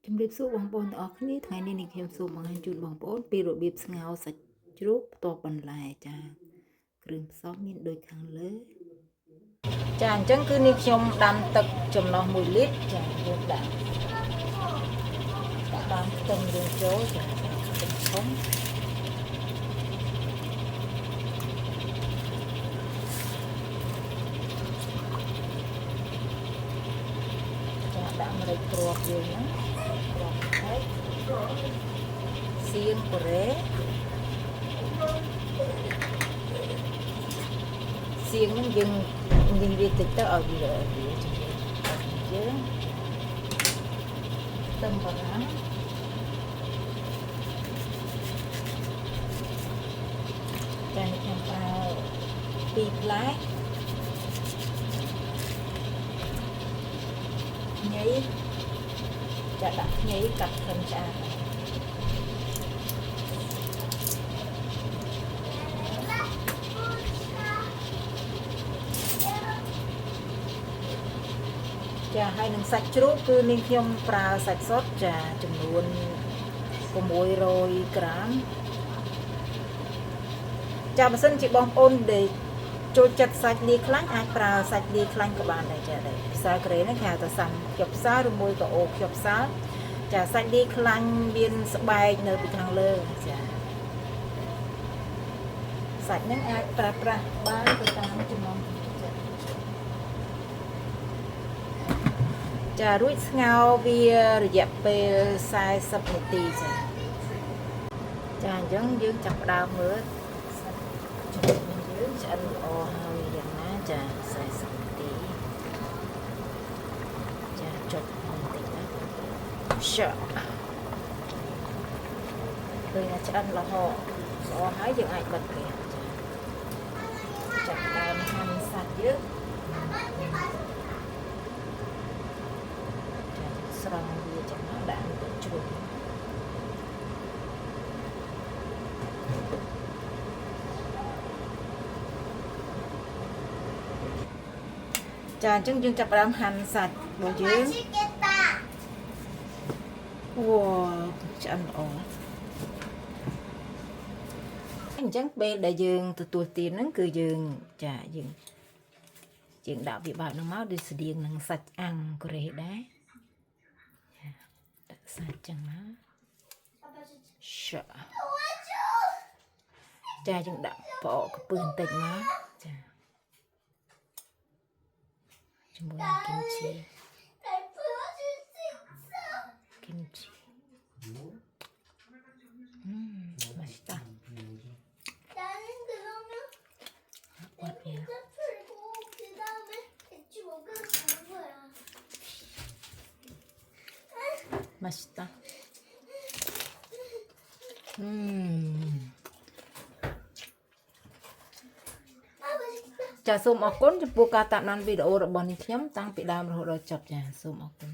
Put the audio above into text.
ជំរាបសួរបងប្អូនទាំងអស់គ្នាថ្ងៃនេះនេះខ្ញុំសូមបង្ហាញជូនបងប្អូនពីរបៀបស្ងោរសាច់ជ្រូកផ្ទាប់បន្លែចាគ្រឿងផ្សំមានដូចខាងលើចាអញ្ចឹងគឺនេះខ្ញុំដាំទឹកចំណុះ1លីត្រចាយើងដាក់បានខ្ទឹមយើងចូលចាខ្ទឹមធំចាដាក់ម្រេចគ្រាប់យើងហ្នឹងគ្រាប់ហើយសៀងកូរ៉េសៀងហ្នឹងយើងនិយាយតិចទៅឲ្យវាយើងខ្ទឹមបារាំងចាខ្ញុំប្រើ2ផ្លែញ៉ៃចាដាក់ញ៉ៃកាត់ក្លិនឆ្អាបចាហើយនឹងសាច់ជ្រូកគឺនាងខ្ញុំប្រើសាច់សុទ្ធចាចំនួន600ក្រាមចាបើសិនជាបងប្អូនដែលចូលចិត្តសាច់លាយខ្លាញ់អាចប្រើសាច់លាយខ្លាញ់ក៏បានដែរចាដែរភាសាកូរ៉េហ្នឹងគេហៅថាសាំខ្យប់សាឬមួយក៏អូខ្យប់សាចាសាច់លាយខ្លាញ់មានស្បែកនៅពីខាងលើចាសាច់ហ្នឹងអាចប្រើប្រាស់បានទៅតាមចំណង់ចារួចស្ងោរវារយៈពេល40នាទីចាអញ្ចឹងយើងចាប់ផ្ដើមមើលយើងឆ្អិនល្អហើយយ៉ាងណាចា40នាទីចាចុចបន្តិចណាឃើញថាឆ្អិនល្អហើយយើងអាចបិទវាចាចាប់ដើមហាន់សាច់យើងចាស្រង់វាចំណោះដាក់ទៅជ្រូកចាអញ្ចឹងយើងចាប់ផ្ដើមហាន់សាច់របស់យើងវ៉ាឆ្អិនល្អអញ្ចឹងពេលដែលយើងទទួលទានហ្នឹងគឺយើងចាយើងដាក់វាបែបហ្នឹងមកដូចស្តៀងនឹងសាច់អាំងកូរ៉េដែរចាដាក់សាច់ចឹងមកចាយើងដាក់ផ្អកខ្ពស់បន្តិចមកចាជាមួយនឹងគីមជី맛있다 맛있다ចាសូមអរគុណចំពោះការតាមដានវីដេអូរបស់នេះខ្ញុំតាំងពីដើមរហូតដល់ចប់ចាសូមអរគុណ